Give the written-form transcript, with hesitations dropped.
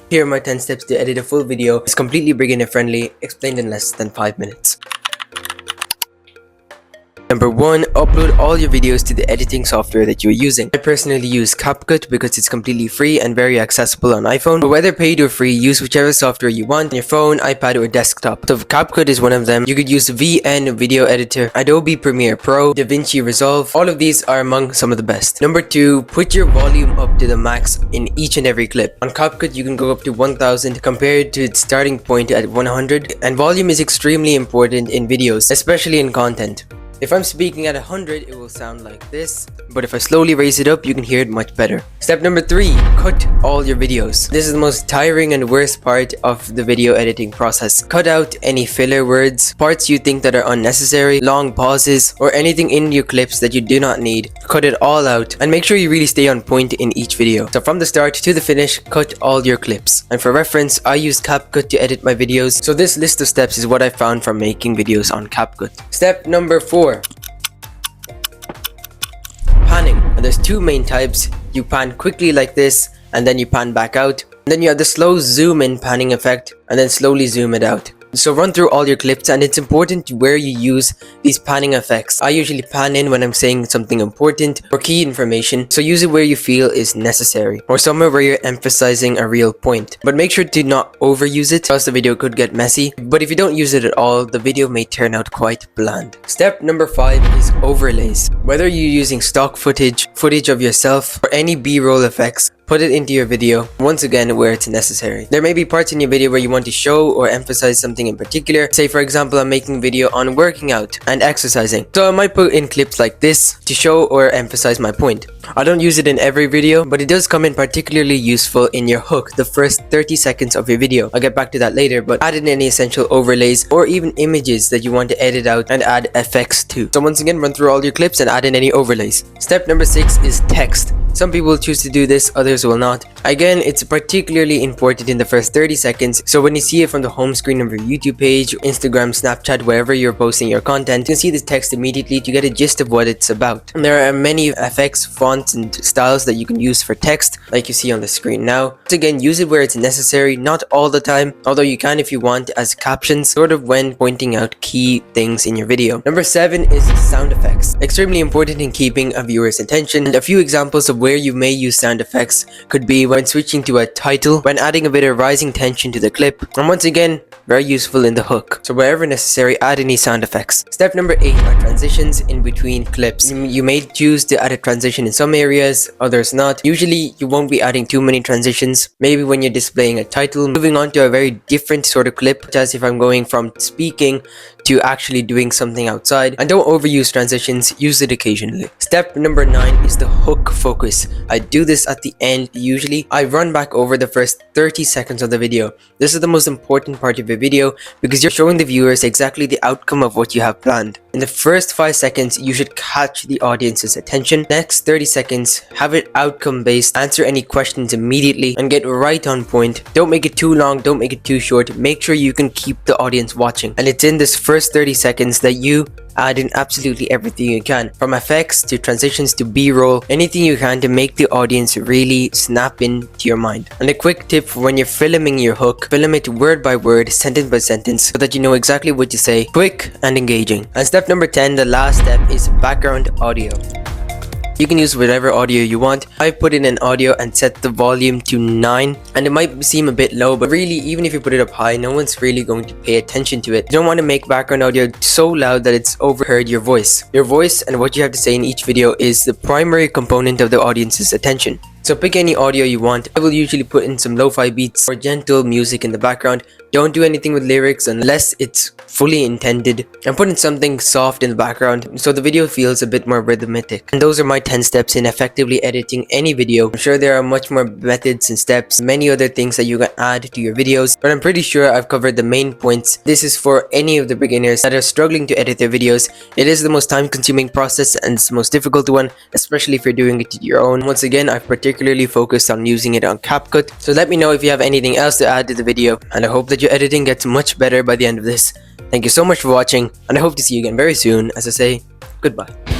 Here are my 10 steps to edit a full video. It's completely beginner friendly, explained in less than 5 minutes. Number 1. Upload all your videos to the editing software that you're using. I personally use CapCut because it's completely free and very accessible on iPhone. But whether paid or free, use whichever software you want on your phone, iPad or desktop. So CapCut is one of them. You could use VN Video Editor, Adobe Premiere Pro, DaVinci Resolve. All of these are among some of the best. Number 2. Put your volume up to the max in each and every clip. On CapCut, you can go up to 1000 compared to its starting point at 100. And volume is extremely important in videos, especially in content. If I'm speaking at 100, it will sound like this, but if I slowly raise it up, you can hear it much better. Step number 3, cut all your videos. This is the most tiring and worst part of the video editing process. Cut out any filler words, parts you think that are unnecessary, long pauses, or anything in your clips that you do not need. Cut it all out, and make sure you really stay on point in each video. So from the start to the finish, cut all your clips. And for reference, I use CapCut to edit my videos, so this list of steps is what I found from making videos on CapCut. Step number 4. Panning. And there's two main types. You pan quickly like this, and then you pan back out. And then you have the slow zoom in panning effect, and then slowly zoom it out. So run through all your clips, and it's important where you use these panning effects. I usually pan in when I'm saying something important or key information, so use it where you feel is necessary, or somewhere where you're emphasizing a real point. But make sure to not overuse it, else the video could get messy. But if you don't use it at all, the video may turn out quite bland. Step number 5 is overlays. Whether you're using stock footage of yourself, or any B-roll effects, put it into your video, once again where it's necessary. There may be parts in your video where you want to show or emphasize something in particular. Say for example, I'm making a video on working out and exercising. So I might put in clips like this to show or emphasize my point. I don't use it in every video, but it does come in particularly useful in your hook, the first 30 seconds of your video. I'll get back to that later, but add in any essential overlays or even images that you want to edit out and add effects to. So once again, run through all your clips and add in any overlays. Step number 6 is text. Some people will choose to do this, others will not. Again, it's particularly important in the first 30 seconds, so when you see it from the home screen of your YouTube page, Instagram, Snapchat, wherever you're posting your content, you can see the text immediately to get a gist of what it's about. And there are many effects, fonts, and styles that you can use for text, like you see on the screen now. Once again, use it where it's necessary, not all the time, although you can if you want as captions, sort of when pointing out key things in your video. Number 7 is sound effects. Extremely important in keeping a viewer's attention, and a few examples of where you may use sound effects could be when switching to a title, when adding a bit of rising tension to the clip, and once again, very useful in the hook. So wherever necessary, add any sound effects. Step number 8 are transitions in between clips. You may choose to add a transition in some areas, others not. Usually, you won't be adding too many transitions. Maybe when you're displaying a title, moving on to a very different sort of clip, such as if I'm going from speaking to actually doing something outside. And don't overuse transitions, use it occasionally. Step number 9 is the hook focus. I do this at the end usually. I run back over the first 30 seconds of the video. This is the most important part of your video because you're showing the viewers exactly the outcome of what you have planned. In the first 5 seconds, you should catch the audience's attention. Next 30 seconds, have it outcome based, answer any questions immediately, and get right on point. Don't make it too long, don't make it too short. Make sure you can keep the audience watching. And it's in this first 30 seconds that you add in absolutely everything you can, from effects to transitions to B-roll, anything you can to make the audience really snap into your mind. And a quick tip for when you're filming your hook, film it word by word, sentence by sentence, so that you know exactly what to say, quick and engaging. And step number 10, the last step, is background audio. You can use whatever audio you want. I put in an audio and set the volume to 9, and it might seem a bit low, but really even if you put it up high, no one's really going to pay attention to it. You don't want to make background audio so loud that it's overheard your voice. Your voice and what you have to say in each video is the primary component of the audience's attention. So pick any audio you want. I will usually put in some lo-fi beats or gentle music in the background. Don't do anything with lyrics unless it's fully intended, and put in something soft in the background so the video feels a bit more rhythmic. And those are my 10 steps in effectively editing any video. I'm sure there are much more methods and steps, many other things that you can add to your videos, but I'm pretty sure I've covered the main points. This is for any of the beginners that are struggling to edit their videos. It is the most time-consuming process and it's the most difficult one, especially if you're doing it to your own. Once again, I've particularly focused on using it on CapCut, so let me know if you have anything else to add to the video, and I hope that your editing gets much better by the end of this. Thank you so much for watching, and I hope to see you again very soon. As I say, goodbye.